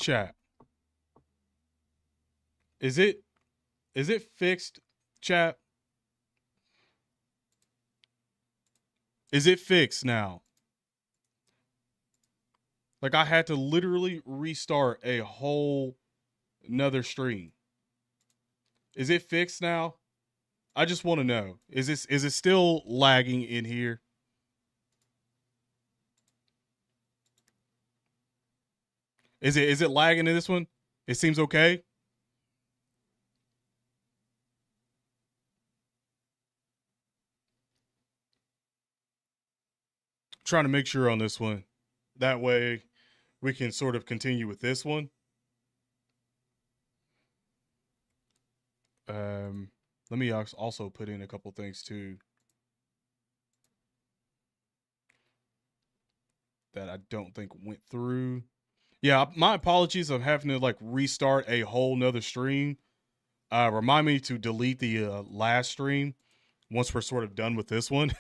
chat. Is it fixed, chat? Is it fixed now? Like, I had to literally restart a whole another stream. Is it fixed now? I just want to know. Is it still lagging in here? Is it lagging in this one? It seems okay. Trying to make sure on this one. That way we can sort of continue with this one. Let me also put in a couple things too that I don't think went through. Yeah, my apologies of having to like restart a whole nother stream. Remind me to delete the last stream once we're sort of done with this one.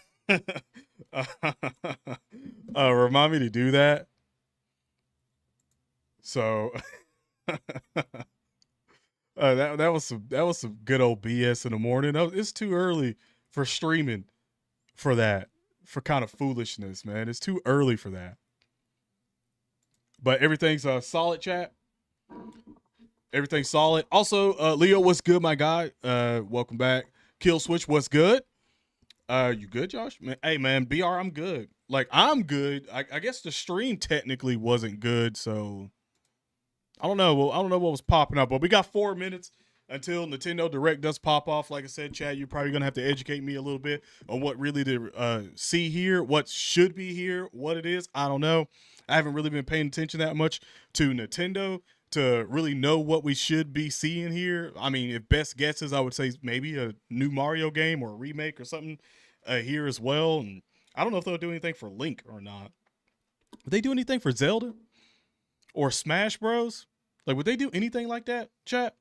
Remind me to do that. So that was some good old BS in the morning. It's too early for streaming for that, for kind of foolishness, man. It's too early for that. But everything's solid, chat. Everything's solid. Also, Leo, what's good, my guy? Welcome back. Kill Switch, what's good? You good, Josh? Man, hey, man, BR, I'm good. Like, I'm good. I guess the stream technically wasn't good, so I don't know. Well, I don't know what was popping up, but we got 4 minutes until Nintendo Direct does pop off. Like I said, Chad, you're probably gonna have to educate me a little bit on what really to see here, what should be here, what it is. I don't know. I haven't really been paying attention that much to Nintendo to really know what we should be seeing here. I mean, if best guesses, I would say maybe a new Mario game or a remake or something here as well. And I don't know if they'll do anything for Link or not. Would they do anything for Zelda or Smash Bros? Like, would they do anything like that, chat?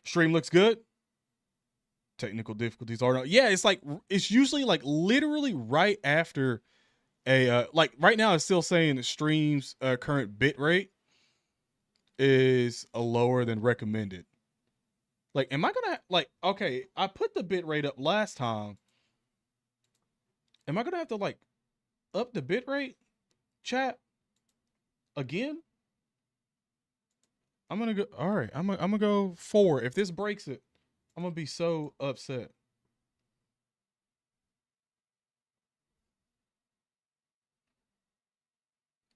Stream looks good. Technical difficulties are not. Yeah, it's like it's usually like literally right after a like right now it's still saying the stream's current bit rate is a lower than recommended. Like, am I gonna like okay, I put the bit rate up last time. Am I gonna have to like up the bit rate, chat, again? I'm gonna go. All right, I'm gonna go 4. If this breaks it, I'm gonna be so upset.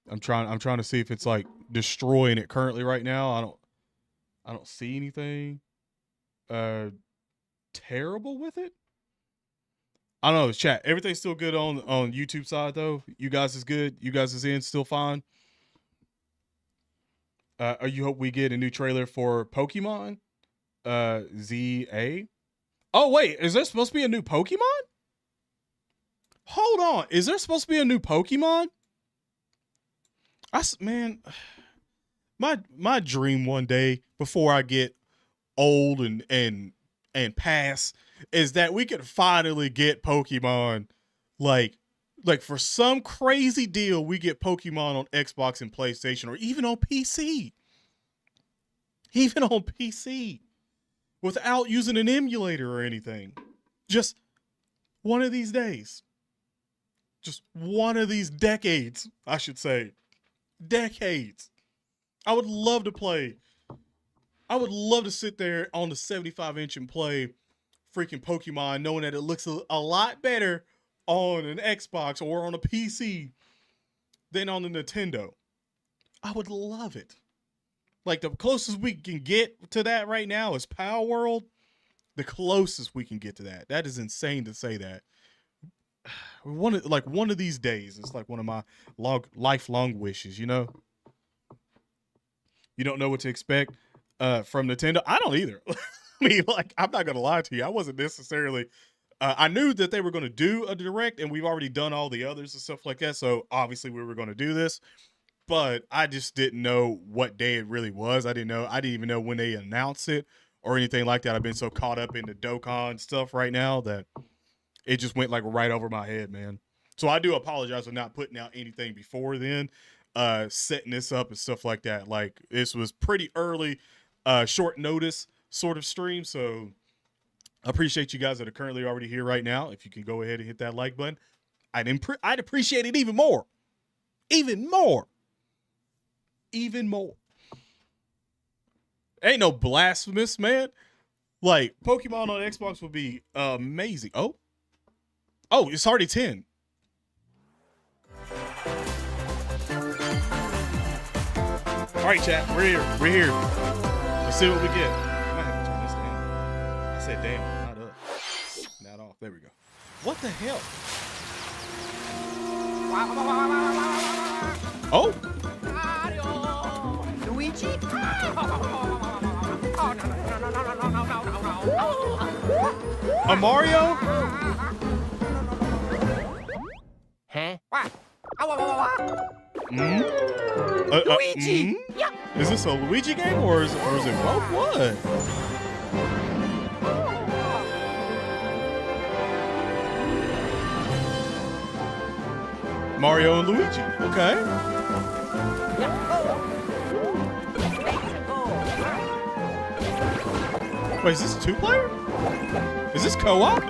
I'm trying to see if it's like destroying it currently right now. I don't see anything terrible with it. I don't know, chat. Everything's still good on YouTube side though. You guys is good. You guys is in still fine. You hope we get a new trailer for Pokemon ZA. Oh wait, is there supposed to be a new Pokemon? Hold on, is there supposed to be a new Pokemon? Man, my dream one day before I get old and pass is that we could finally get Pokemon like for some crazy deal we get Pokemon on Xbox and PlayStation or even on PC. Even on PC without using an emulator or anything. Just one of these days. Just one of these decades, I should say. Decades. I would love to play. I would love to sit there on the 75-inch and play freaking Pokemon knowing that it looks a lot better on an Xbox or on a PC than on the Nintendo. I would love it. Like, the closest we can get to that right now is Power World. The closest we can get to that. That is insane to say that. One of these days, it's like one of my lifelong wishes, you know? You don't know what to expect from Nintendo? I don't either. I mean, like, I'm not going to lie to you. I wasn't necessarily... I knew that they were going to do a Direct, and we've already done all the others and stuff like that, so obviously we were going to do this. But I just didn't know what day it really was. I didn't even know when they announced it or anything like that. I've been so caught up in the Dokkan stuff right now that it just went like right over my head, man. So I do apologize for not putting out anything before then. setting this up and stuff like that. Like this was pretty early, short notice sort of stream. So I appreciate you guys that are currently already here right now. If you can go ahead and hit that like button, I'd appreciate it even more. Even more. Ain't no blasphemous, man. Like, Pokemon on Xbox would be amazing. Oh, it's already 10. All right, chat. We're here. Let's see what we get. I might have to turn this down. I said down, not up. Not off. There we go. What the hell? Oh. Luigi? A Mario? Huh? Luigi. Is this a Luigi game or is it what? Mario and Luigi. Okay. Wait, is this 2-player? Is this co-op?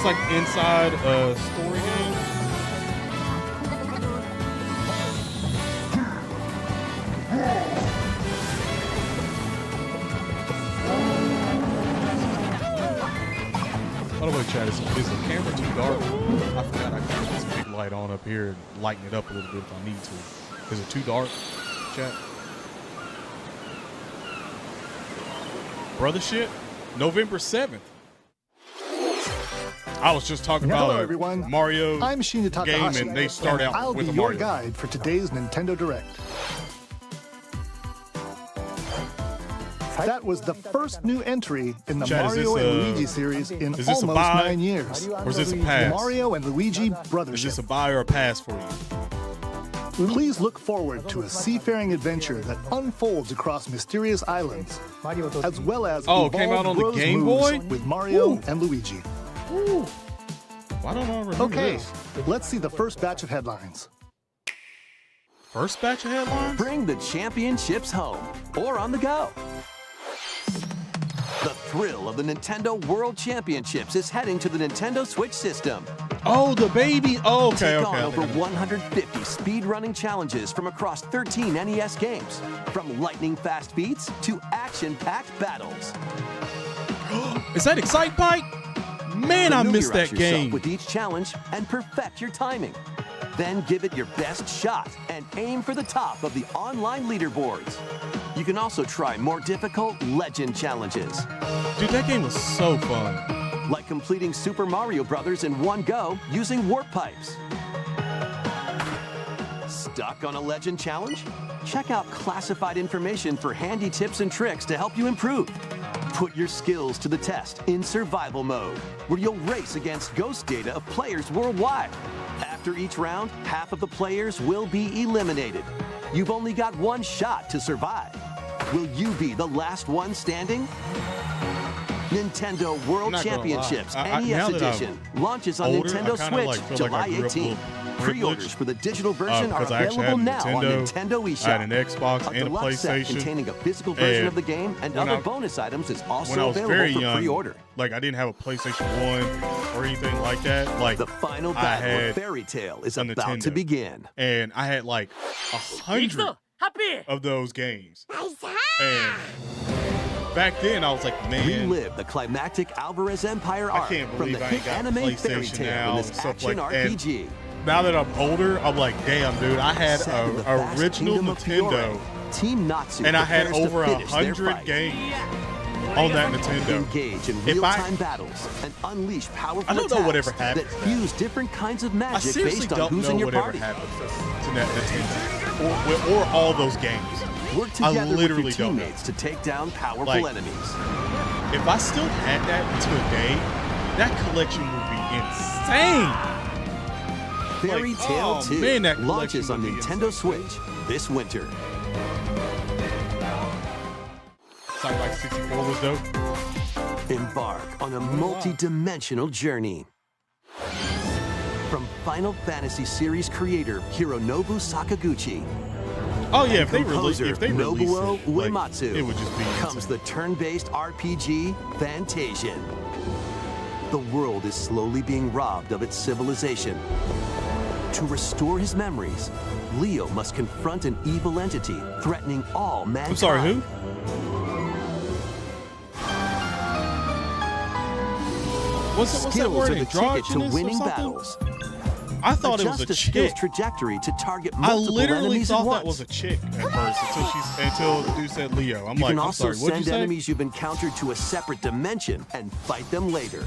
Like inside a story game. By the way, chat, is the camera too dark? I forgot I got this big light on up here and lighten it up a little bit if I need to. Is it too dark, chat? Brother shit, November 7th. I was just talking about everyone. Mario I'm Shinya Takahashi, game, and they start out I'll with be a your Mario. guide for today's Nintendo Direct. That was the first new entry in the Chat, Mario and Luigi series in almost 9 years. Or is this a pass? Mario and Luigi Brothership. Is this a buy or a pass for you? Please look forward to a seafaring adventure that unfolds across mysterious islands, as well as it came out on the Bros Game moves Boy? with Mario and Luigi. Ooh. Why don't I remember this? Let's see the first batch of headlines. First batch of headlines? Bring the championships home or on the go. The thrill of the Nintendo World Championships is heading to the Nintendo Switch system. Oh, the baby. Oh, okay, Take okay. on over 150 speedrunning challenges from across 13 NES games, from lightning-fast beats to action-packed battles. Is that Excite Bike? Man, I missed that game. With each challenge and perfect your timing. Then give it your best shot and aim for the top of the online leaderboards. You can also try more difficult legend challenges. Dude, that game was so fun. Like completing Super Mario Brothers in one go using warp pipes. Stuck on a legend challenge? Check out classified information for handy tips and tricks to help you improve. Put your skills to the test in survival mode, where you'll race against ghost data of players worldwide. After each round, half of the players will be eliminated. You've only got one shot to survive. Will you be the last one standing? Nintendo World Championships NES Edition launches on Nintendo Switch July 18th. Pre-orders for the digital version are available now on Nintendo eShop. I had an Xbox and a deluxe set PlayStation. containing a physical version of the game and other bonus items is also available for pre-order. Like, I didn't have a PlayStation 1 or anything like that. Like, the final battle of Fairy Tale is about to begin. And I had like 100 of those games. And back then I was like, man, Relive the climactic Alvarez Empire I arc can't from believe the I hit ain't got anime fairy PlayStation tale now in and this stuff action like that. RPG. Now that I'm older, I'm like, damn, dude, I had Set in the a vast original kingdom of Nintendo, Fiore, Team Natsu and I had prepares to over finish their 100 fight. games on that Nintendo. Engage in If real-time battles and unleash powerful I don't know attacks whatever happened that to that. fuse different kinds of I magic seriously based on don't who's know in your whatever party. happened to that Nintendo or all those games. Work together with literally your don't know. teammates to take down powerful Like, enemies. If I still had that today, that collection would be insane. Fairy like, Tale oh, 2 man, that launches on collection would be Nintendo insane. Switch this winter. Something like 64 was dope. Embark on a multi-dimensional journey. From Final Fantasy series creator Hironobu Sakaguchi Oh yeah, if they composer release it, Nobuo like, Uematsu, it would just be comes insane. the turn-based RPG Fantasian. The world is slowly being robbed of its civilization. To restore his memories, Leo must confront an evil entity threatening all mankind. I'm sorry, who? What's that Skills are word? the ticket to Androgynous or winning something? battles. I thought it was Adjust a a skill's chick. trajectory to target I multiple literally enemies at thought once. that was a chick at first until the dude said Leo. I'm You like, can I'm also sorry, what'd you send say? enemies you've encountered to a separate dimension and fight them later.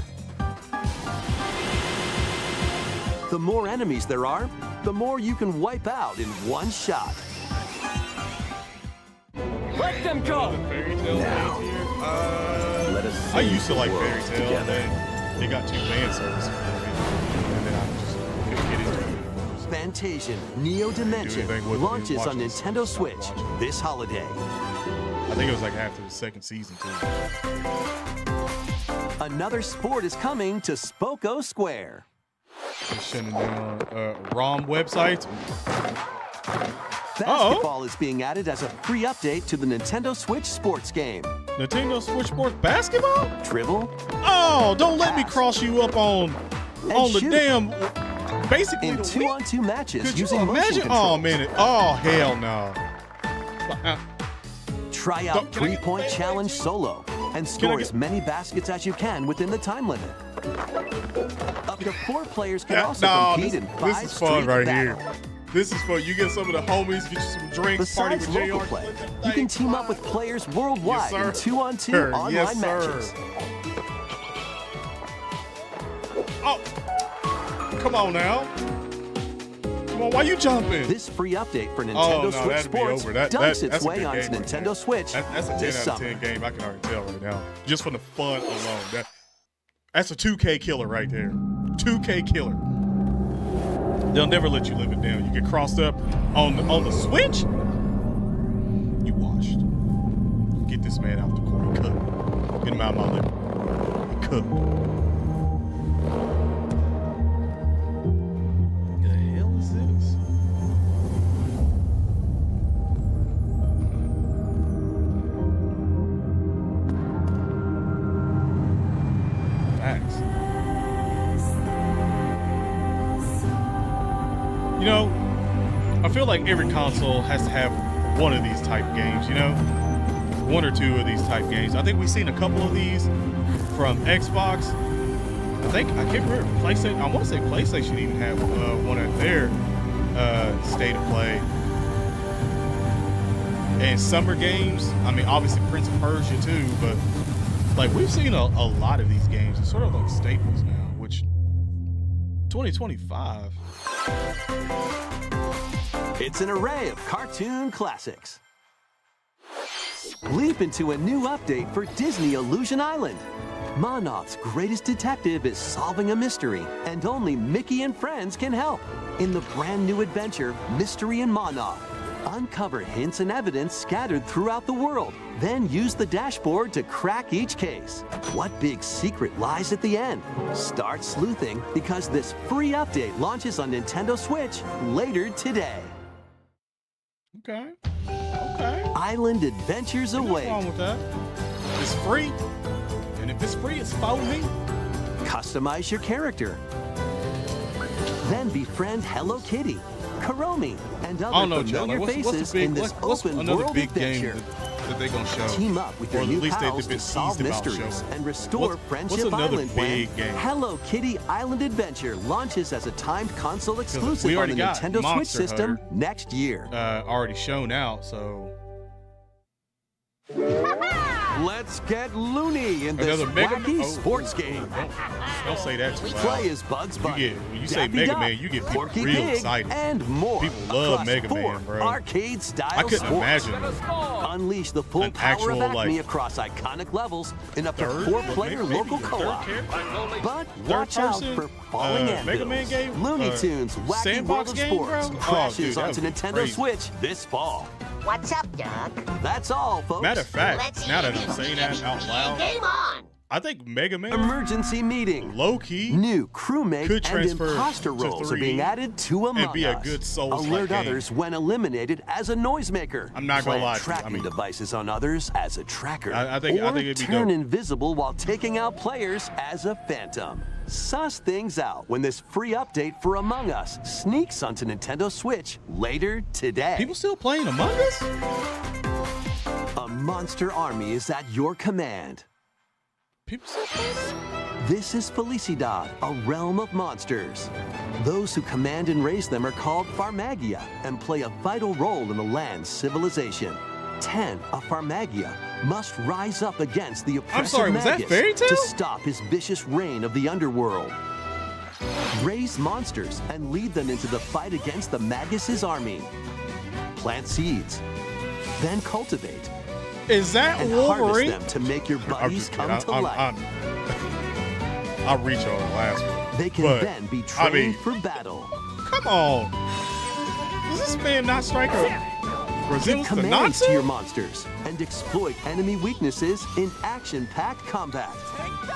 The more enemies there are, the more you can wipe out in one shot. Let them go! Fairy Tail Let us I save used to the like world Fairy Tail, together. and they got too fan service for me, and then I just couldn't get into it. Fantasian Neo Dimension anything with it, launches on watching it. Nintendo Switch this holiday. I think it was like after the second season too. Another sport is coming to Spoko Square. They're shutting down ROM websites. Basketball is being added as a free update to the Nintendo Switch sports game. Nintendo Switch Sports Basketball? Dribble, Oh, don't let me Pass. cross you up on the shoot. damn. Basically, in the 2-on-2 matches Could you using motion imagine? control. Oh man, oh hell no. Try out Can I get three-point the challenge solo and score as many baskets as you can within the time limit. Up to 4 players can also compete in 5 this is fun street right battles. here. This is fun. You get some of the homies, get you some drinks, party Besides with local JR. play, you can team up with players worldwide in Yes, sir. 2-on-2 online Yes, sir. matches. Oh, come on now. Come on, why you jumping? This free update for Oh, Nintendo no, Switch that'd be Sports over. That- dumps that's its a way good onto game right Nintendo there. Switch That's a 10 this out summer. of 10 game. I can already tell right now. Just from the fun alone. That's a 2K killer right there. 2K killer. They'll never let you live it down. You get crossed up on the Switch. You washed. Get this man out the court. Cut. Get him out of my living room. Cut. The hell is this? Facts. You know, I feel like every console has to have one of these type games, you know? One or two of these type games. I think we've seen a couple of these from Xbox. I can't remember PlayStation. I want to say PlayStation even had one at their state of play. And summer games, I mean, obviously Prince of Persia too, but like we've seen a lot of these games. It's sort of like staples now, which 2025. It's an array of cartoon classics. Leap into a new update for Disney Illusion Island. Monoth's greatest detective is solving a mystery, and only Mickey and friends can help. In the brand new adventure, Mystery in Monoth, uncover hints and evidence scattered throughout the world, then use the dashboard to crack each case. What big secret lies at the end? Start sleuthing because this free update launches on Nintendo Switch later today. Okay. Okay. Island adventures What's await. wrong with that? It's free. And if it's free, it's for me. Customize your character. Then befriend Hello Kitty, Karomi, and I don't other know, John. familiar What's the faces big, in this what's open another world big adventure. game that they're gonna show? Team up with Or your at new least they've pals been to solve teased about mysteries showing. and restore Friendship another Island when big game? Hello Kitty Island Adventure launches as a timed console we exclusive on already the got Nintendo Switch Monster system Hunter. next year. Already shown out, so Let's get loony in this another Mega wacky Man sports game. Don't say that too loud. Play as Bugs Bunny, when you say Daffy Mega Duck, Man, you get people Porky real Pig, excited. and more. People love across Mega 4 Man, bro. arcade-style I couldn't sports. imagine it. Unleash the full An power actual, of Acme like, across iconic levels in up to third, 4-player maybe local third co-op. character? But Third watch out person, for falling Mega Man anvils. game? Looney Tunes Wacky Sandbox World of game, Sports bro? Oh, crashes dude, that onto would be Nintendo crazy. Switch this fall. What's up, Doc? That's all, folks. Matter of fact, Let's now that eat I'm saying that out loud, Game on! I think Mega Man, Emergency meeting. low key, New crewmate could and transfer imposter to roles are 3 being added to Among and be a Us. good Souls-like Alert game. others when eliminated as a noisemaker. I'm not gonna Plant lie to you, tracking I mean- devices on others as a tracker. I think or it'd be turn dope. invisible while taking out players as a phantom. Suss things out when this free update for Among Us sneaks onto Nintendo Switch later today. people still playing Among Us? A monster army is at your command. People still playing that? This is Felicidad, a realm of monsters. Those who command and raise them are called Farmagia and play a vital role in the land's civilization. 10 of Farmagia must rise up against the oppressive sorry, was that Magus Fairy Tail? to stop his vicious reign of the underworld. Raise monsters and lead them into the fight against the Magus' army. Plant seeds, then cultivate Is that and harvest Wolverine? them to make your I'm buddies just come kidding. to life. I'll reach on the last one. They can But, then be I trained mean, for battle. come on. Does this man not strike a Give resemblance to commands to your Natsu? monsters and exploit enemy weaknesses in action-packed combat.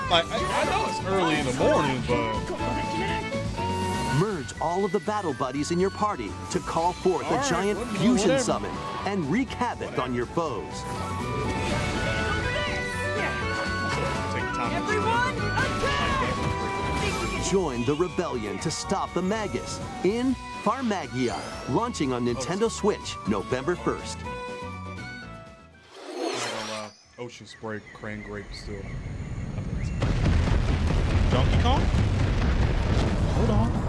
Like, I know it's early in the morning, but Merge all of the battle buddies in your party to call forth All a right, giant whatever. fusion summon and wreak havoc on your foes. take time. Join the rebellion to stop the Magus in Farmagia, launching on Nintendo Switch November 1st. I'm not gonna lie. Ocean Spray, Crane Grape still. Donkey Kong? Hold on.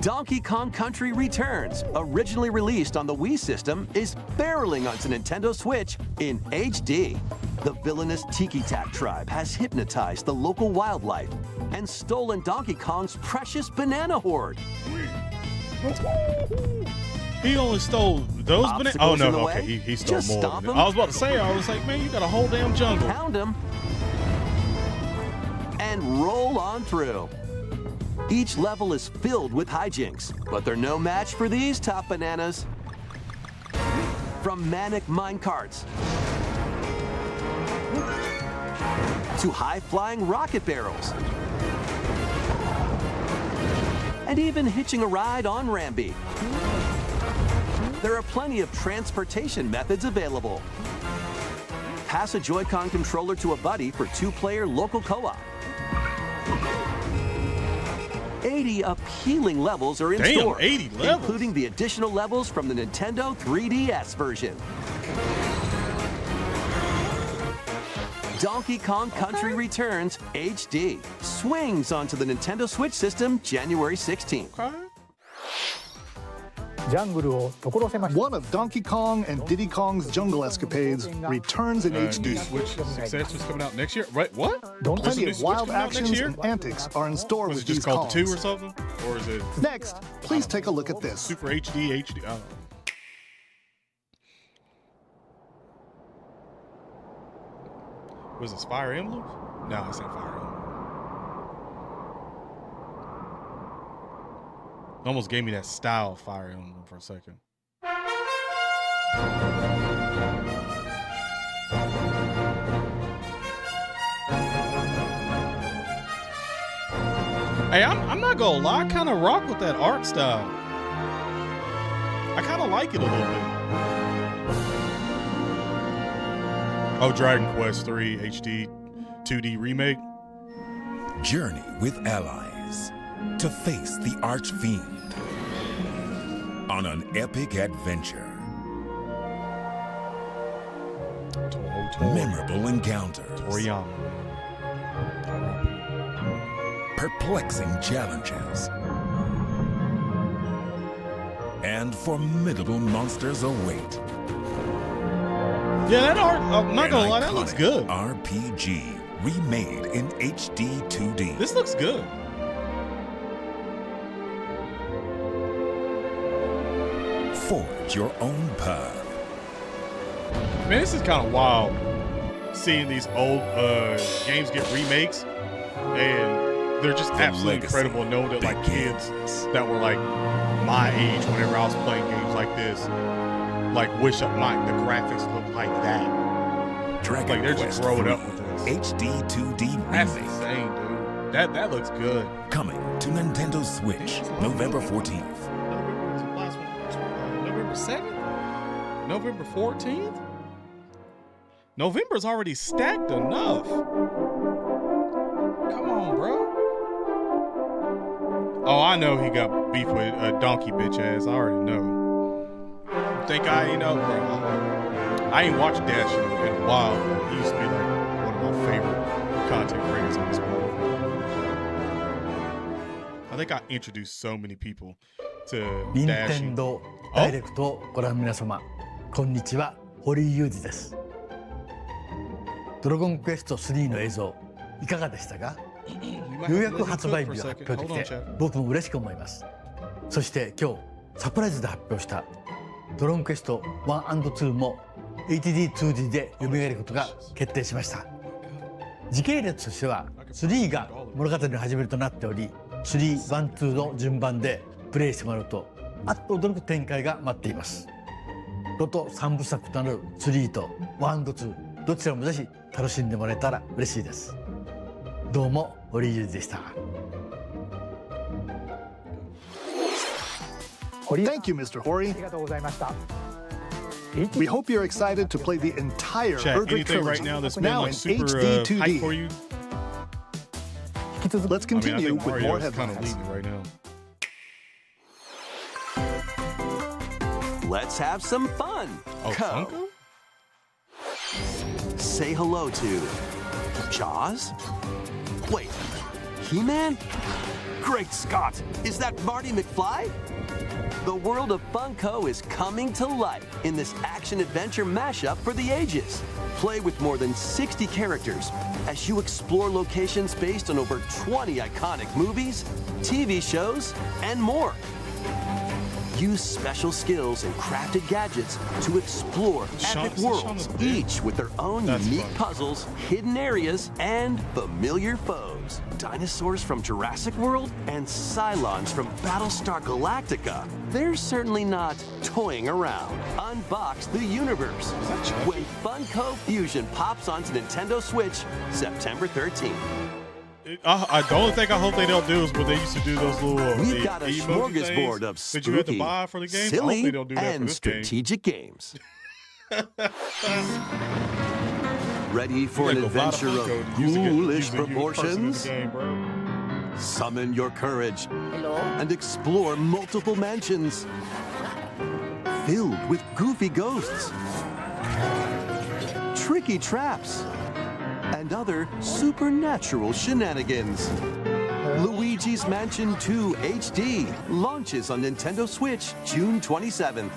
Donkey Kong Country Returns, originally released on the Wii system, is barreling onto Nintendo Switch in HD. The villainous Tiki Tak tribe has hypnotized the local wildlife and stolen Donkey Kong's precious banana hoard. He only stole those bananas. Oh Obstacles in the no, way? okay, he stole Just more. stop than him. that. I was about to say, I was like, man, you got a whole damn jungle. Pound them and roll on through. Each level is filled with hijinks, but they're no match for these top bananas. From manic minecarts to high-flying rocket barrels, and even hitching a ride on Rambi. There are plenty of transportation methods available. Pass a Joy-Con controller to a buddy for 2-player local co-op. 80 appealing levels are in Damn, store, 80 levels. including the additional levels from the Nintendo 3DS version. Donkey Kong Country Returns HD swings onto the Nintendo Switch system January 16th. Okay. ジャングルを所狭しと One of Donkey Kong and Diddy Kong's jungle escapades returns in New HD. Switch successors coming out next year. Right? What? Don't There's Plenty a new of Switch wild coming out next actions year? and antics are in store Was with it just these called the 2 or Kongs. something? Or is it Next, please take a look at this. Super HD, HD? I don't know. Was this Fire Emblem? No, it's not Fire Emblem. Almost gave me that style Fire Emblem for a second. Hey, I'm not gonna lie, I kind of rock with that art style. I kind of like it a little bit. Oh, Dragon Quest 3 HD 2D remake. Journey with allies to face the Archfiend on an epic adventure. Memorable encounters. Toriyama. Perplexing challenges. And formidable monsters await. Yeah, that art, I'm not gonna lie, that looks Iconic good. RPG remade in HD 2D. This looks good. Forge your own path. Man, this is kind of wild seeing these old games get remakes, and they're just absolutely legacy incredible knowing that like kids that were like my age whenever I was playing games like this, like wish the graphics looked like that. Dragon Like they're Quest just growing 3 up with this. HD 2D That's remake. insane, dude. That looks good. Coming to Nintendo Switch, November 14th. November 7th? November 14th? November's already stacked enough. Come on, bro. Oh, I know he got beef with a donkey bitch ass. I already know. You think I ain't know, bro? I ain't watched Dash in a while, but he used to be like one of my favorite content creators on this platform. I think I introduced so many people to Dash. 任天堂ダイレクトをご覧の皆様、こんにちは、堀井裕二です。ドラゴンクエスト3の映像、いかがでしたか？ようやく発売日を発表できて、僕も嬉しく思います。そして今日、サプライズで発表したドラゴンクエスト 1&2 も HD2D で蘇ることが決定しました。時系列としては3が物語の始まりとなっており、3、1、2の順番でプレイしてもらうとあっと驚く展開が待っています。ロト3部作となる3と 1&2 どちらもぜひ楽しんでもらえたら嬉しいです。どうも堀井裕二でした。Thank you, Mr. Hori. ありがとうございました。 We hope you're excited to play the entire Chat, Erdrick anything right trilogy now that's been now like in super HD hype for 2D. you? Let's I mean, I continue think with more Mario's kind of headlines. leading right now. Let's have some fun. Oh, Co. Funko? Say hello to Jaws? Wait, He-Man? Great Scott! Is that Marty McFly? The world of Funko is coming to life in this action-adventure mashup for the ages. Play with more than 60 characters as you explore locations based on over 20 iconic movies, TV shows, and more. Use special skills and crafted gadgets to explore epic worlds, each with their own unique puzzles, hidden areas, and familiar foes. Dinosaurs from Jurassic World and Cylons from Battlestar Galactica. They're certainly not toying around. Unbox the universe when Funko Fusion pops onto Nintendo Switch September 13th. The only thing I hope they don't do is what they used to do, those little We've got a emoji smorgasbord of that you had to spooky, buy for the game. I hope silly, they don't do that for and this game. strategic games. Ready for an There's a lot adventure of Funko using ghoulish a person in the proportions? game, bro. Summon your courage and explore multiple mansions filled with goofy ghosts, tricky traps, and other supernatural shenanigans. Luigi's Mansion 2 HD launches on Nintendo Switch June 27th.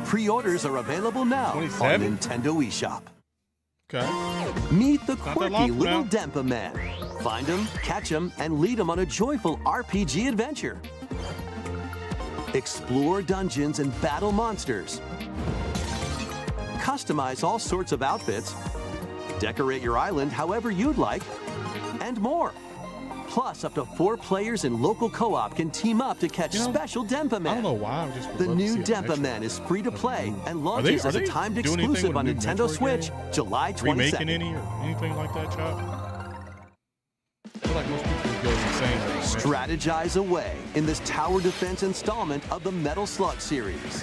Pre-orders are available now 27? on Nintendo eShop. Okay. Meet the Not that quirky long from little now. Dempa Man. Find him, catch him, and lead him on a joyful RPG adventure. Explore dungeons and battle monsters. Customize all sorts of outfits. Decorate your island however you'd like, and more. Plus, up to 4 players in local co-op can team up to catch special Dempa I don't know Man. why. I just would The love to new see a Dempa Metro Man is free to play and Are launches they as a timed doing anything exclusive with on the new Nintendo Metroid Switch game? July remaking 22nd. any or anything like that, Chop? I feel like most people would go insane. with Metro. Strategize away in this tower defense installment of the Metal Slug series.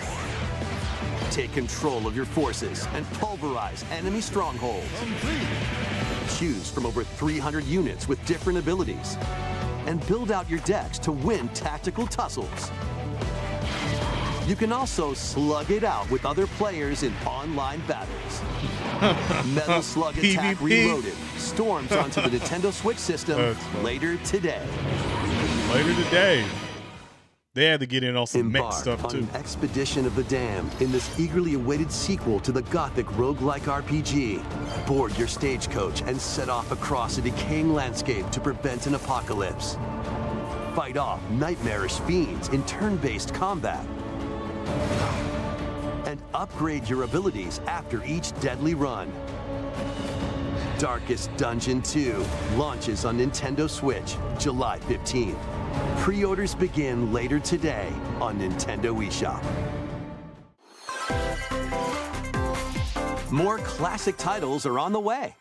Take control of your forces and pulverize enemy strongholds. Choose from over 300 units with different abilities and build out your decks to win tactical tussles. You can also slug it out with other players in online battles. Metal Slug Attack PvP. Reloaded storms onto the Nintendo Switch system later today. Later today. They had to get in on some mech Embark stuff on too. an expedition of the damned in this eagerly awaited sequel to the gothic roguelike RPG. Board your stagecoach and set off across a decaying landscape to prevent an apocalypse. Fight off nightmarish fiends in turn-based combat. And upgrade your abilities after each deadly run. Darkest Dungeon 2 launches on Nintendo Switch July 15th. Pre-orders begin later today on Nintendo eShop. More classic titles are on the way.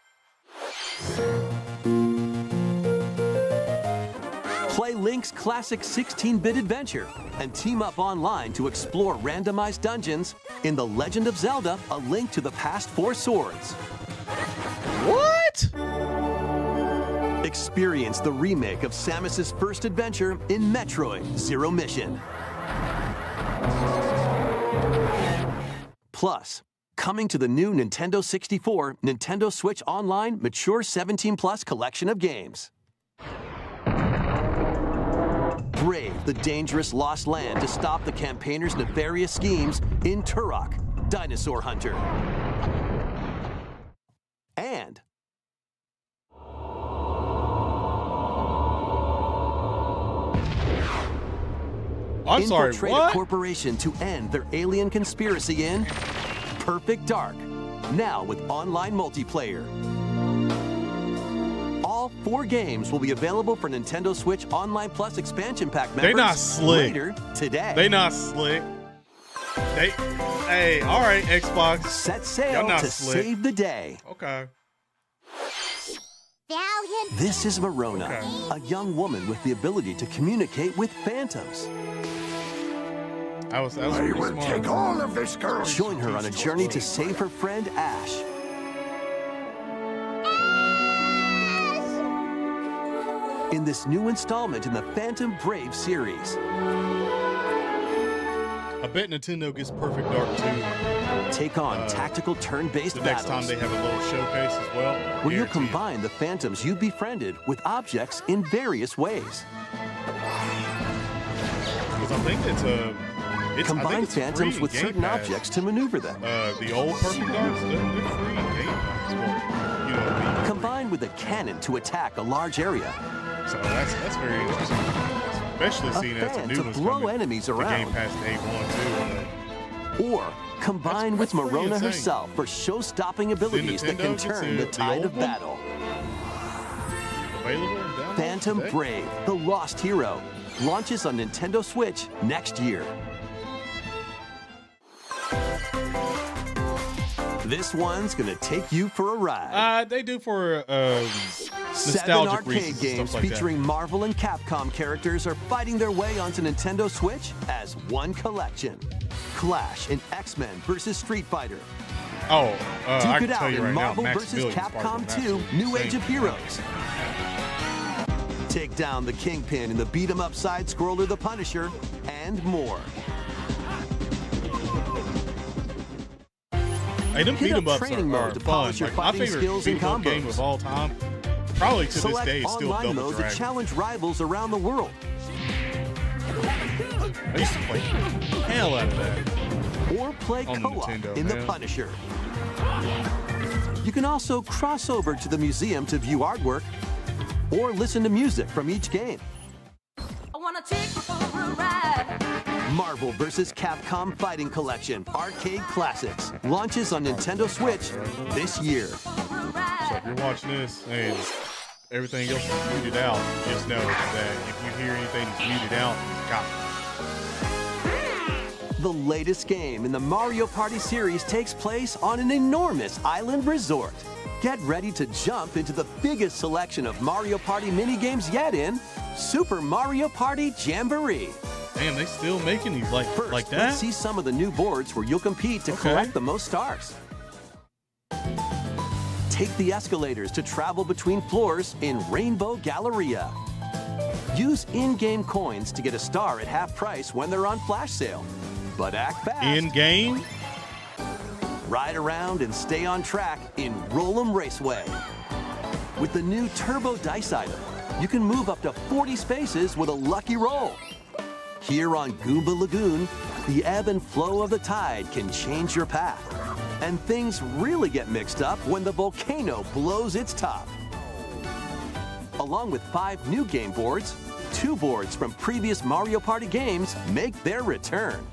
Play Link's classic 16-bit adventure and team up online to explore randomized dungeons in The Legend of Zelda: A Link to the Past 4 Swords. What? Experience the remake of Samus's first adventure in Metroid Zero Mission. Plus, coming to the new Nintendo 64, Nintendo Switch Online Mature 17+ collection of games. Brave the dangerous lost land to stop the campaigners' nefarious schemes in Turok: Dinosaur Hunter. And I'm sorry, infiltrate a what? corporation to end their alien conspiracy in Perfect Dark, now with online multiplayer. All 4 games will be available for Nintendo Switch Online Plus expansion pack members They not slick. later today. They not slick. Hey, all right, Xbox. Set Y'all sail not to slick. save the day. Okay. Valiant. This is Verona, Okay. a young woman with the ability to communicate with phantoms. That was pretty smart. all of this girl. Join her on a journey to save her friend Ash. In this new installment in the Phantom Brave series, I bet Nintendo gets Perfect Dark 2 take on tactical turn-based the next time battles, they have a little showcase as well. where you'll Guarantee it. combine the phantoms you befriended with objects in various ways. Because I think it's a. Combine phantoms with certain objects to maneuver them. The old Perfect Darks, they're free in Game Pass. Well, you know, Combine with a cannon to attack a large area. so that's very interesting. Especially A seeing as the fan new to one's blow coming. enemies The Game around. Pass Day 1 too. Or combine That's with pretty Morona insane. herself for show-stopping abilities that Nintendo can gets turn the the tide old of one? battle. Available and downloadable Phantom today? Brave, the Lost Hero, launches on Nintendo Switch next year. This one's gonna take you for a ride. They do for 7 nostalgic arcade reasons, games stuff like featuring Marvel and Capcom characters are fighting their way onto Nintendo Switch as one collection. Clash in X-Men vs. Street Fighter. that. Oh, I Duke can it tell out you in right Marvel now, vs. Maximilian's part Capcom of 2 that. New Same. Age of Heroes. Take down the Kingpin in the beat-em-up side-scroller The Punisher, and more. Hey, them Hit beat 'em up ups training are mode to fun. polish your Like, my fighting favorite skills and beat 'em up game combos. of all time, probably to this Select day, is still online Double mode to Dragon. challenge rivals around the world. I used to play the hell out of that. Or play On the co-op Nintendo, in The man. Punisher. You can also cross over to the museum to view artwork or listen to music from each game. I wanna take you for a ride. Marvel vs. Capcom Fighting Collection Arcade Classics launches on Nintendo Switch this year. So if you're watching this and everything else is muted out, just know that if you hear anything that's muted out, it's copy. The latest game in the Mario Party series takes place on an enormous island resort. Get ready to jump into the biggest selection of Mario Party minigames yet in Super Mario Party Jamboree. Damn, they still making these like First, that? let's see some of the new boards where you'll compete to Okay. collect the most stars. Take the escalators to travel between floors in Rainbow Galleria. Use in-game coins to get a star at half price when they're on flash sale. but act fast. In game? Ride around and stay on track in Roll'em Raceway. With the new Turbo Dice item, you can move up to 40 spaces with a lucky roll. Here on Goomba Lagoon, the ebb and flow of the tide can change your path. And things really get mixed up when the volcano blows its top. Along with 5 new game boards, 2 boards from previous Mario Party games make their return.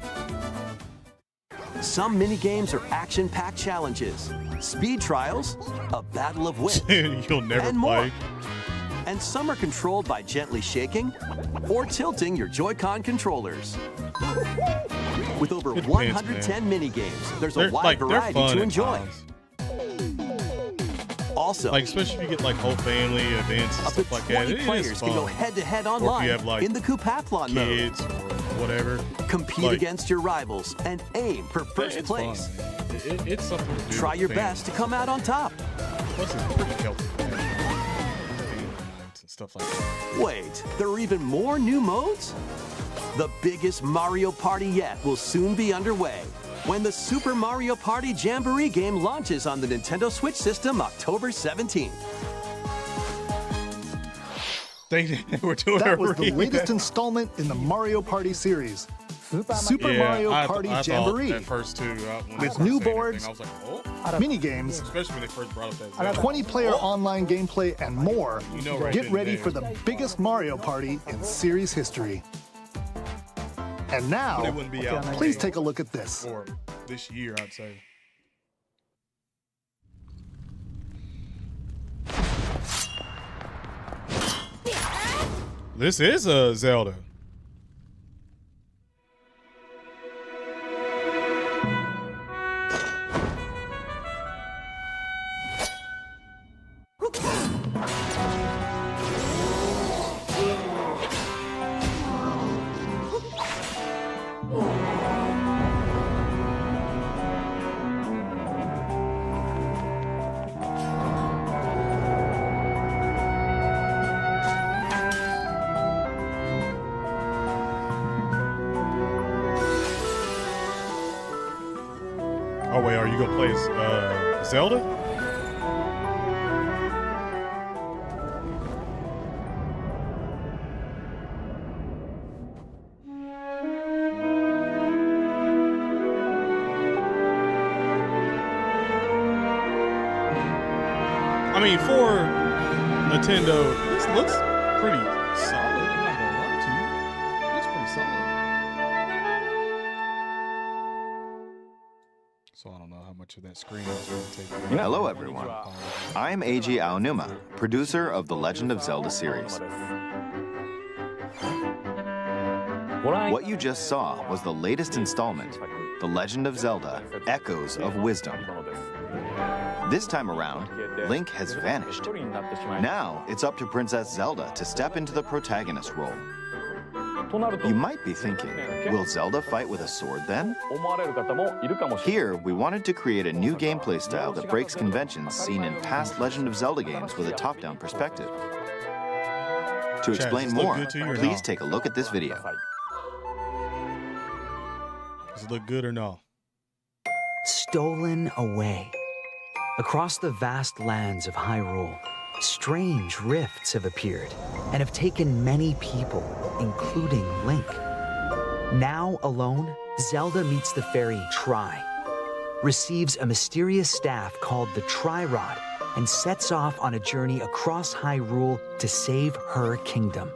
Some mini-games are action-packed challenges, speed trials, a battle of wits, You'll never and play. more. And some are controlled by gently shaking or tilting your Joy-Con controllers. With over It depends, 110 mini-games, there's a wide they're variety fun to at enjoy. times. Also, Like, especially if you get like whole family events and up to stuff like that. 20 It is players fun. can go head-to-head Or if online you have like in the Coupathlon mode. kids or whatever. Compete like, against your rivals and aim for first it's place. Fun, man. It's something to do. Try with your family. best to come out on top. Plus, it's pretty healthy. Family nights and stuff like that. Wait, there are even more new modes? The biggest Mario Party yet will soon be underway when the Super Mario Party Jamboree game launches on the Nintendo Switch system October 17th. They were doing That was the really latest bad. installment in the Mario Party series, Super Mario Party I Jamboree. thought at first too, when With I first new seen everything, boards, I was like, oh, mini-games, especially when they first brought up that Zelda. 20-player online gameplay, and more. You know right Get then ready and for there. the biggest Mario Party in series history. And But it now, wouldn't be out please take a look at this. for this year, I'd say. This is a Zelda. Oh wait, are you gonna play as Zelda? I mean, for Nintendo, this looks pretty solid. I'm not gonna lie to you. It looks pretty solid. So I don't know how much of that screen is going to take. Hello, everyone. I'm Eiji Aonuma, producer of the Legend of Zelda series. What you just saw was the latest installment, The Legend of Zelda: Echoes of Wisdom. This time around, Link has vanished. Now it's up to Princess Zelda to step into the protagonist role. You might be thinking, will Zelda fight with a sword then? Here, we wanted to create a new gameplay style that breaks conventions seen in past Legend of Zelda games with a top-down perspective. To explain does it look more, good to you or please no? take a look at this video. Does it look good or no? Stolen away. Across the vast lands of Hyrule, strange rifts have appeared and have taken many people, including Link. Now alone, Zelda meets the fairy Tri, receives a mysterious staff called the Tri-Rod, and sets off on a journey across Hyrule to save her kingdom.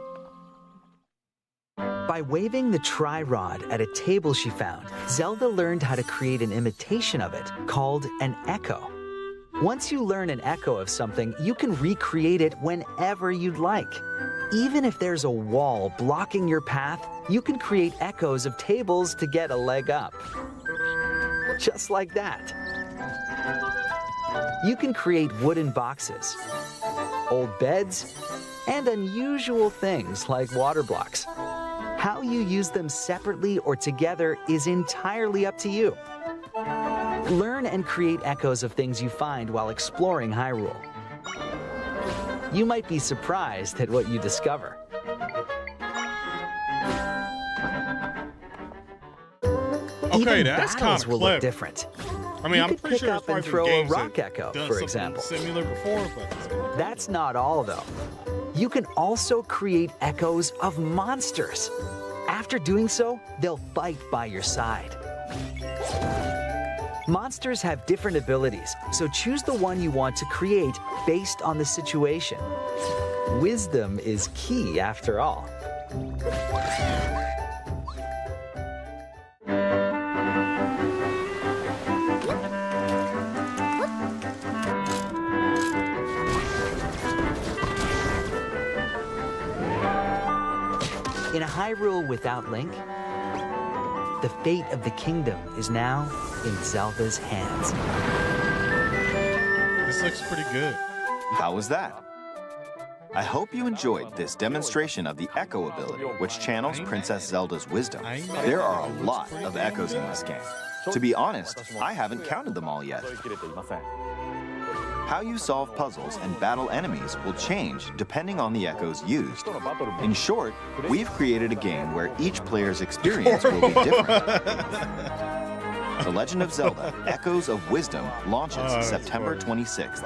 By waving the Tri-Rod at a table she found, Zelda learned how to create an imitation of it called an echo. Once you learn an echo of something, you can recreate it whenever you'd like. Even if there's a wall blocking your path, you can create echoes of tables to get a leg up. Just like that. You can create wooden boxes, old beds, and unusual things like water blocks. How you use them separately or together is entirely up to you. Learn and create echoes of things you find while exploring Hyrule. You might be surprised at what you discover. Okay, Even that's battles kinda will clever. look different. I mean, You I'm could pretty pick sure there's up and probably throw been a games rock that echo, done for something example. similar before, but it's kinda cool. That's not all, though. You can also create echoes of monsters. After doing so, they'll fight by your side. Monsters have different abilities, so choose the one you want to create based on the situation. Wisdom is key, after all. In a Hyrule without Link, the fate of the kingdom is now in Zelda's hands. This looks pretty good. How was that? I hope you enjoyed this demonstration of the Echo ability, which channels Princess Zelda's wisdom. There are a lot of echoes in this game. To be honest, I haven't counted them all yet. How you solve puzzles and battle enemies will change depending on the echoes used. In short, we've created a game where each player's experience will be different. The Legend of Zelda Echoes of Wisdom launches September 26th.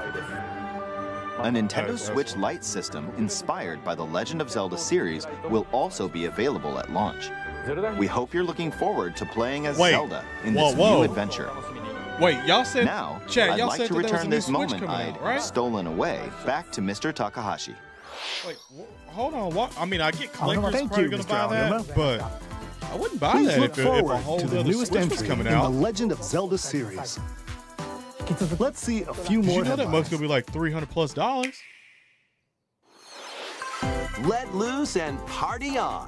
A Nintendo Switch Lite system inspired by the Legend of Zelda series will also be available at launch. We hope you're looking forward to playing as Zelda in this new adventure. Wait, y'all said Now, Chad, I'd y'all like said to that there was a return new this Switch moment coming I'd out, right? stolen away back to Mr. Takahashi. Wait, hold on. What? I mean, I get collectors Thank probably you, gonna Mr. buy that, Aonuma. but I wouldn't buy Please that look if a forward whole to the other newest Switch was entry coming in out. the Legend of Zelda series. Let's see a few Did more you know that headlines. most gonna be like $300+? Let loose and party on.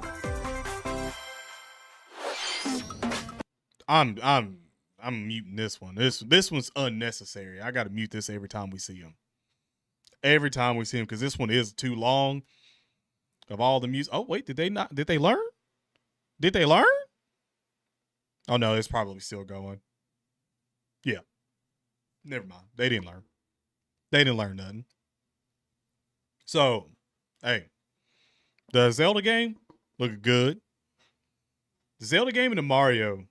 I'm muting this one. This one's unnecessary. I gotta mute this every time we see him. Every time we see him, because this one is too long. Of all the music. Oh wait, did they learn? Did they learn? Oh no, it's probably still going. Yeah. Never mind. They didn't learn. They didn't learn nothing. So, hey, the Zelda game look good. The Zelda game and the Mario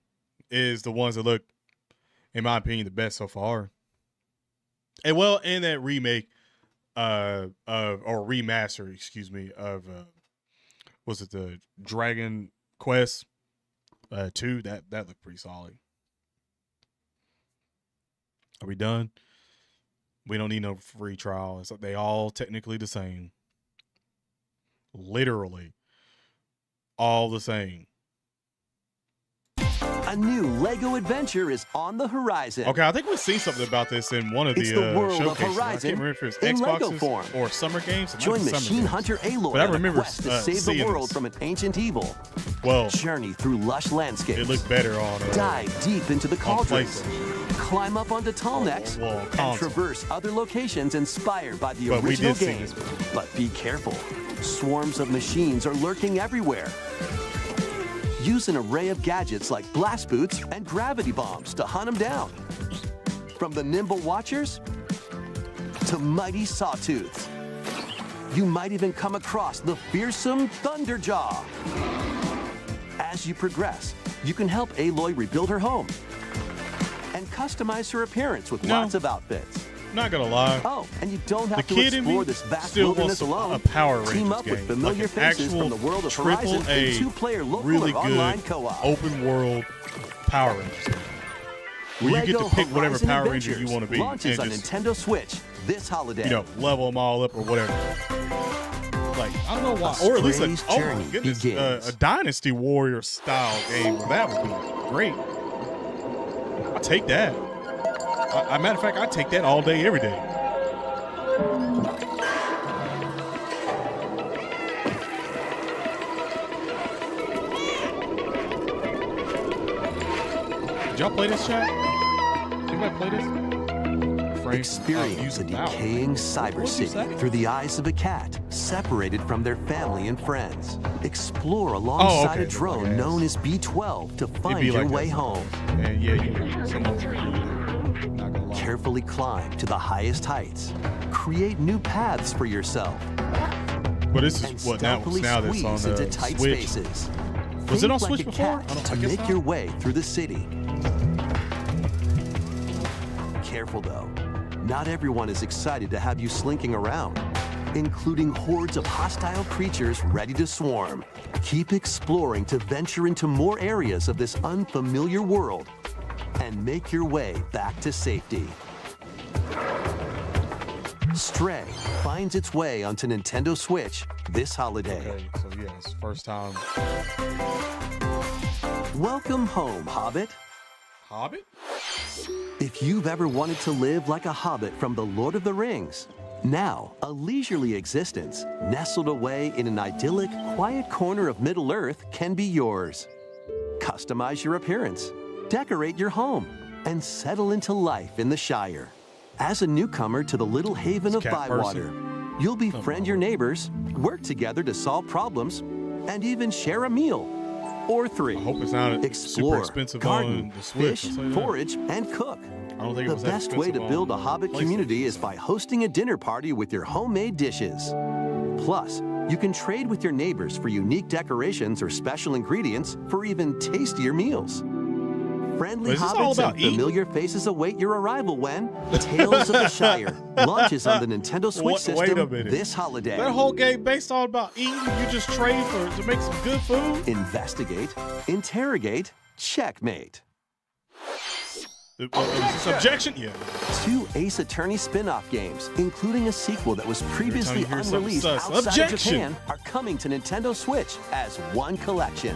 is the ones that look, in my opinion, the best so far. And well, in that remake or remaster, excuse me, of was it the Dragon Quest 2? That looked pretty solid. Are we done? We don't need no free trial. It's like they all technically the same. Literally all the same. A new Lego adventure is on the horizon. Okay, I think we've seen something about this in one of It's the the world of showcases. I Horizon can't remember if it's in Lego Xboxes form. or summer games. It might Join be summer Machine games. Hunter Aloy But I on a remember quest to save the seeing world this. from an ancient evil. Well, Journey through lush landscapes. it looked better on Dive deep into the cauldrons. PlayStation. Climb up onto tall necks Well, and console. traverse other locations inspired by the But we original did see game. this before. But be careful. Swarms of machines are lurking everywhere. Use an array of gadgets like blast boots and gravity bombs to hunt them down. From the nimble watchers to mighty sawtooths. You might even come across the fearsome Thunderjaw. As you progress, you can help Aloy rebuild her home and customize her appearance with lots of outfits. Not gonna lie. Oh, and you don't have The to kid in explore me this vast still wilderness wants alone. a Power Rangers Team up with game, familiar like an faces from the actual world of Horizon in AAA, two-player local really or online good co-op. open world Power Rangers game. Where you get Lego to pick whatever Horizon Power Ranger you Adventures want to be launches on and just, Nintendo Switch this holiday. you know, level them all up or whatever. Like, I don't know why. Or at least strange oh my journey goodness, begins. a Dynasty Warrior style game. Well, that would be great. I take that. Matter of fact, I take that all day, every day. Did y'all play this, chat? Anybody play this? Experience a decaying cyber city through the eyes of a cat separated from their family and friends. Explore alongside a drone known as B-12 to find your way home. And yeah, not gonna lie. Carefully climb to the highest heights. Create new paths for yourself. But this And is what now stealthily that's on squeeze into the tight Switch. spaces. Was it on Think Switch like a before? cat I to guess make not. your way through the city. careful though. Not everyone is excited to have you slinking around, including hordes of hostile creatures ready to swarm. Keep exploring to venture into more areas of this unfamiliar world and make your way back to safety. Stray finds its way onto Nintendo Switch this holiday. Okay, so yes, first time. Welcome home, Hobbit. Hobbit? If you've ever wanted to live like a hobbit from The Lord of the Rings, now a leisurely existence nestled away in an idyllic, quiet corner of Middle-earth can be yours. Customize your appearance, decorate your home, and settle into life in the Shire. As a newcomer to the little haven of Bywater, you'll befriend your neighbors, work together to solve problems, and even share a meal. Or three. I hope it's not explore, super expensive garden, on the Switch. fish, forage, and cook. I don't think it The was that best way to expensive build a on Hobbit PlayStation. community is by hosting a dinner party with your homemade dishes. Plus, you can trade with your neighbors for unique decorations or special ingredients for even tastier meals. Friendly Is this all hobbits about and eating? familiar faces await your arrival when Tales of the Shire launches on the Nintendo Switch Wait a system minute. this holiday. That whole game based all about eating. You just trade to make some good food. Investigate, interrogate, checkmate. Objection? Yeah. 2 Ace Attorney spin-off games, including a sequel that was previously you hear something unreleased sus. outside of Objection. Japan, are coming to Nintendo Switch as one collection.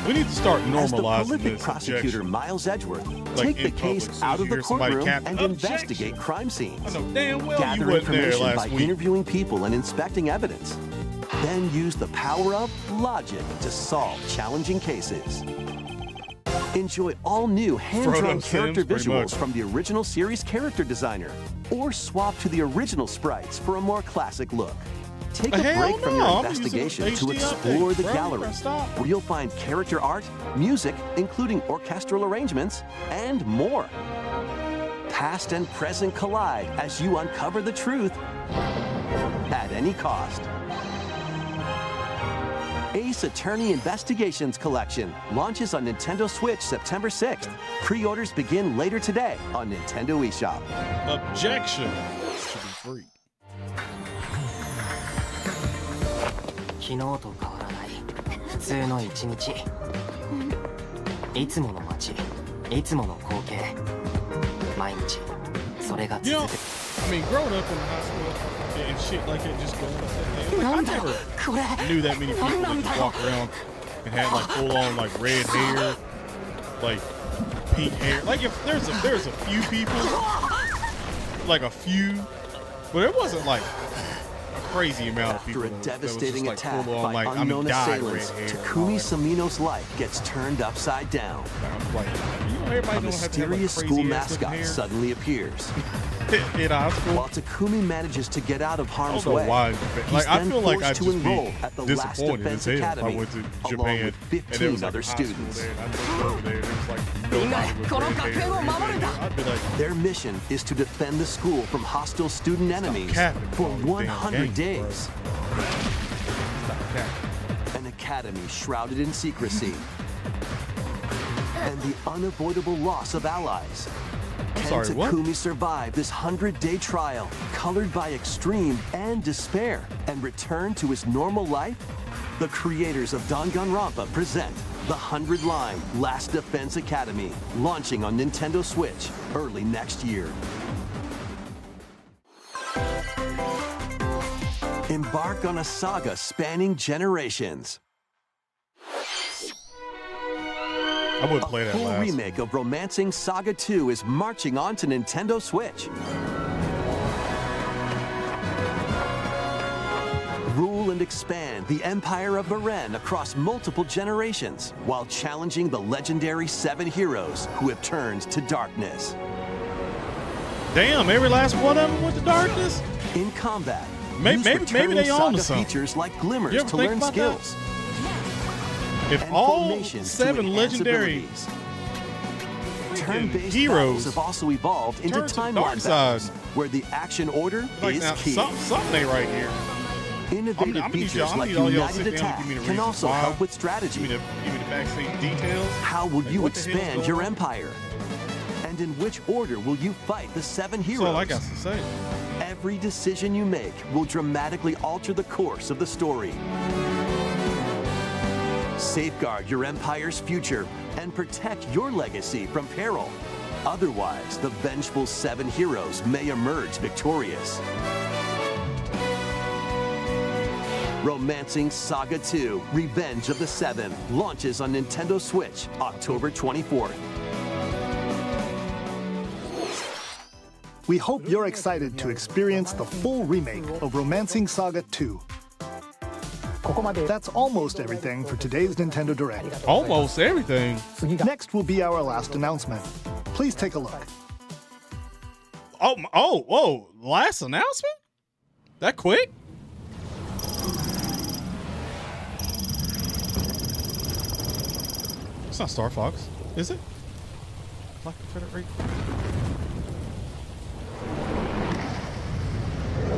We need to start As the normalizing prolific this. prosecutor objection. Miles Edgeworth, Like take the in case public, so out you of the hear somebody courtroom cap- and Objection. investigate crime scenes. I know damn well you Gather wasn't there information by last week. interviewing people and inspecting evidence. Then use the power of logic to solve challenging cases. Enjoy all new hand-drawn Frodo Sims, character pretty much. visuals from the original series character designer, or swap to the original sprites for a more classic look. Take a Hell break from no, your I'm using investigation to HD explore update, the bro. gallery, Stop. where you'll find character art, music, including orchestral arrangements, and more. Past and present collide as you uncover the truth at any cost. Ace Attorney Investigations Collection launches on Nintendo Switch September 6th. Pre-orders begin later today on Nintendo eShop. Objection. Should be free. 昨日と変わらない普通の一日。いつもの街、いつもの光景。毎日それが You know, 続く。 I mean, growing up in high school and shit like that, just going like, I never knew that many people that just walk around and had like full on like red hair, like pink hair. Like if there's a few people, like a few, but it wasn't like a crazy amount of people. After a that was just, devastating like, attack full on, by like, unknown dyed assailants, red hair and all Takumi that. Samino's life gets turned upside down. Like, you know, everybody A don't have to have, like, mysterious crazy school ass looking mascot hair. suddenly appears. In high school. While Takumi manages to get out of I harm's don't know way, why. he's Like, I then feel like forced I'd to just enroll be at the Last disappointed Defense as hell if I Academy, went to along Japan with and there 15 was like other a high school students. there, and I looked over there and it was like nobody with red hair or anything. I'd be like, Their mission is to defend the school from hostile student enemies capping for all these damn 100 games, bro. days. stop capping. An academy shrouded in secrecy. And the unavoidable loss of allies. Can sorry, what? Takumi survive this 100-day trial, colored by extreme and despair, and return to his normal life? The creators of Danganronpa present the 100-line Last Defense Academy, launching on Nintendo Switch early next year. Embark on a saga spanning generations. I wouldn't play that Full last. remake of Romancing Saga 2 is marching on to Nintendo Switch. Rule and expand the Empire of Varen across multiple generations, while challenging the legendary 7 heroes who have turned to darkness. Damn, every last one of them went to darkness. In combat, Maybe use they returning on to saga something. features like You glimmers ever to think learn about that? skills. If And all formations to 7 enhance legendary abilities. Turn-based heroes battles have also evolved into turn to dark timeline side. battles, where the action order like is now, key. something ain't right here. Innovative I'm gonna need features y'all- I'm like gonna need y'all United sit down and Attack give me the can reasons also why. help with Give strategy. me the backstage details. How would Like, you what the hell's expand going your on? empire? And And in which order will you fight the 7 heroes? That's all I got to say. Every decision you make will dramatically alter the course of the story. Safeguard your empire's future and protect your legacy from peril. Otherwise, the vengeful 7 heroes may emerge victorious. Romancing Saga 2: Revenge of the 7 launches on Nintendo Switch October 24th. We hope you're excited to experience the full remake of Romancing Saga 2. That's almost everything for today's Nintendo Direct. Almost everything. Next will be our last announcement. Please take a look. Whoa. Last announcement? That quick? It's not Star Fox, is it? Black Confederate?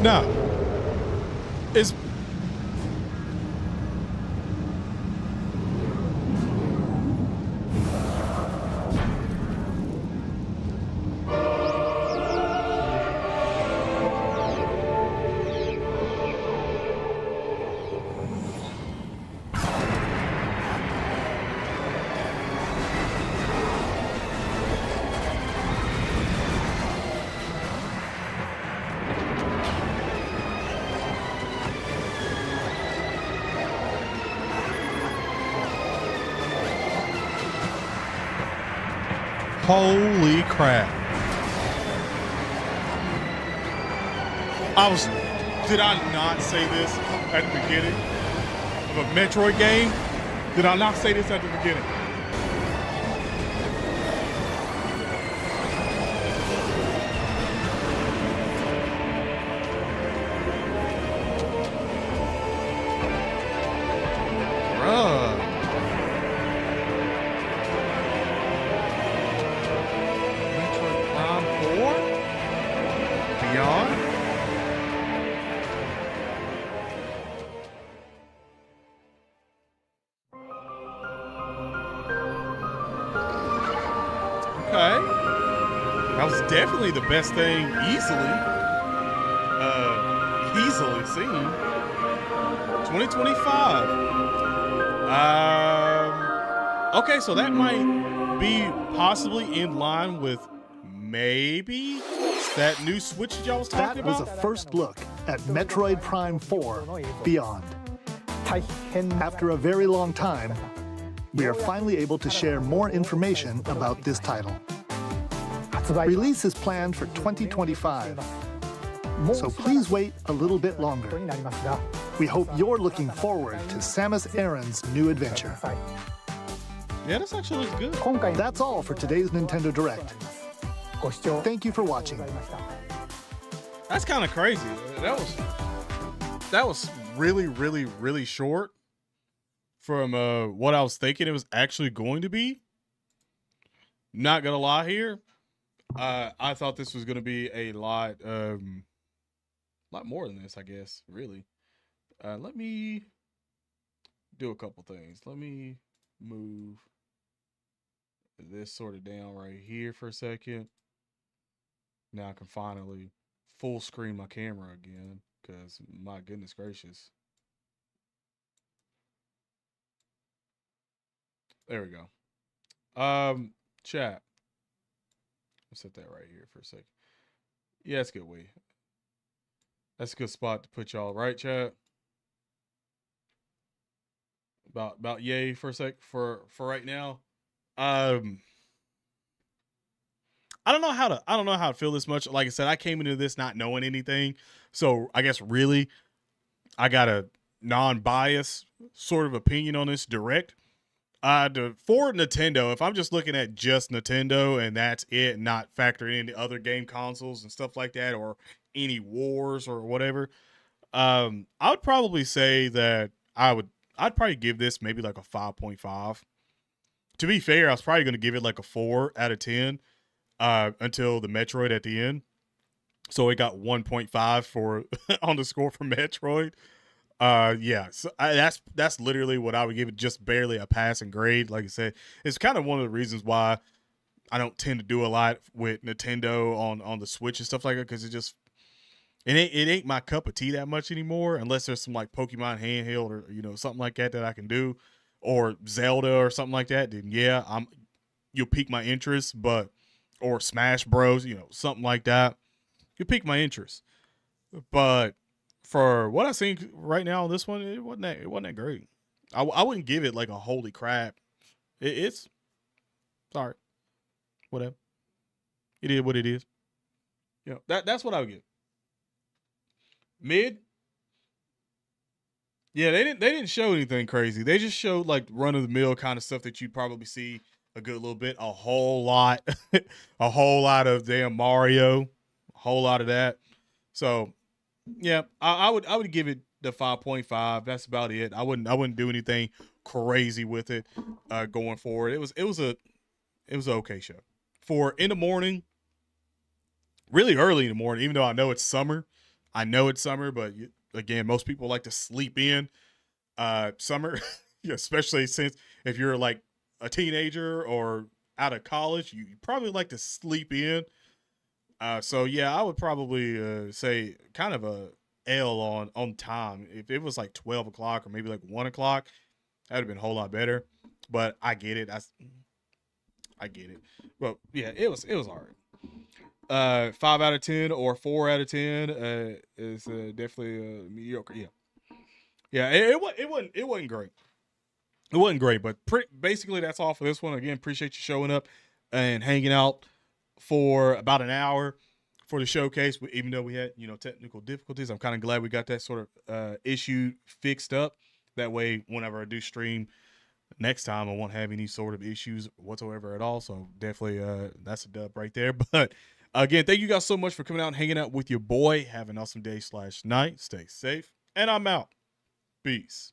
No. It's... Holy crap. Did I not say this at the beginning of a Metroid game? Did I not say this at the beginning? Bruh. Metroid Prime 4? Beyond? Okay. That was definitely the best thing easily seen. 2025. Okay, so that might be possibly in line with maybe that new Switch that y'all was talking That was a about. first look at Metroid Prime 4 Beyond. After a very long time, we are finally able to share more information about this title. Release is planned for 2025, so please wait a little bit longer. We hope you're looking forward to Samus Aran's new adventure. Yeah, this actually looks good. That's all for today's Nintendo Direct. Thank you for watching. That's kind of crazy. That was really, really, really short from what I was thinking it was actually going to be. Not gonna lie here. I thought this was gonna be a lot more than this, I guess, really. Let me do a couple things. Let me move this sort of down right here for a second. Now I can finally full screen my camera again, because my goodness gracious. There we go. Chat. Let's set that right here for a second. Yeah, that's good. That's a good spot to put y'all, right, chat? About yay for a sec for right now. I don't know how to feel this much. Like I said, I came into this not knowing anything, so I guess really I got a non-biased sort of opinion on this direct. For Nintendo, if I'm just looking at just Nintendo and that's it, not factoring in the other game consoles and stuff like that, or any wars or whatever, I would probably say that I'd probably give this maybe like a 5.5. To be fair, I was probably going to give it like a 4 out of 10 until the Metroid at the end. So it got 1.5 for on the score for Metroid. Yeah, so that's literally what I would give it, just barely a passing grade. Like I said, it's kind of one of the reasons why I don't tend to do a lot with Nintendo on the Switch and stuff like that because it ain't my cup of tea that much anymore unless there's some like Pokemon handheld or something like that I can do, or Zelda or something like that. Then yeah, you'll pique my interest, or Smash Bros, something like that. You pique my interest, but for what I've seen right now on this one, it wasn't that great. I wouldn't give it like a holy crap. It's sorry, whatever. It is what it is. That's what I would give. Mid. Yeah, they didn't show anything crazy. They just showed like run of the mill kind of stuff that you'd probably see a good little bit, a whole lot, a whole lot of damn Mario, a whole lot of that. So yeah, I would give it the 5.5. That's about it. I wouldn't do anything crazy with it going forward. It was an okay show for in the morning, really early in the morning. Even though I know it's summer, but again, most people like to sleep in summer, especially since if you're like a teenager or out of college, you probably like to sleep in. So yeah, I would probably say kind of a L on time. If it was like 12 o'clock or maybe like 1 o'clock, that would have been a whole lot better. But I get it. I get it. But yeah, it was all right. 5 out of 10 or 4 out of 10 is definitely mediocre. Yeah. It wasn't great. It wasn't great, but basically that's all for this one. Again, appreciate you showing up and hanging out for about an hour for the showcase. Even though we had technical difficulties, I'm kind of glad we got that sort of issue fixed up. That way, whenever I do stream next time, I won't have any sort of issues whatsoever at all. So definitely that's a dub right there. But again, thank you guys so much for coming out and hanging out with your boy. Have an awesome day /night. Stay safe, and I'm out. Peace.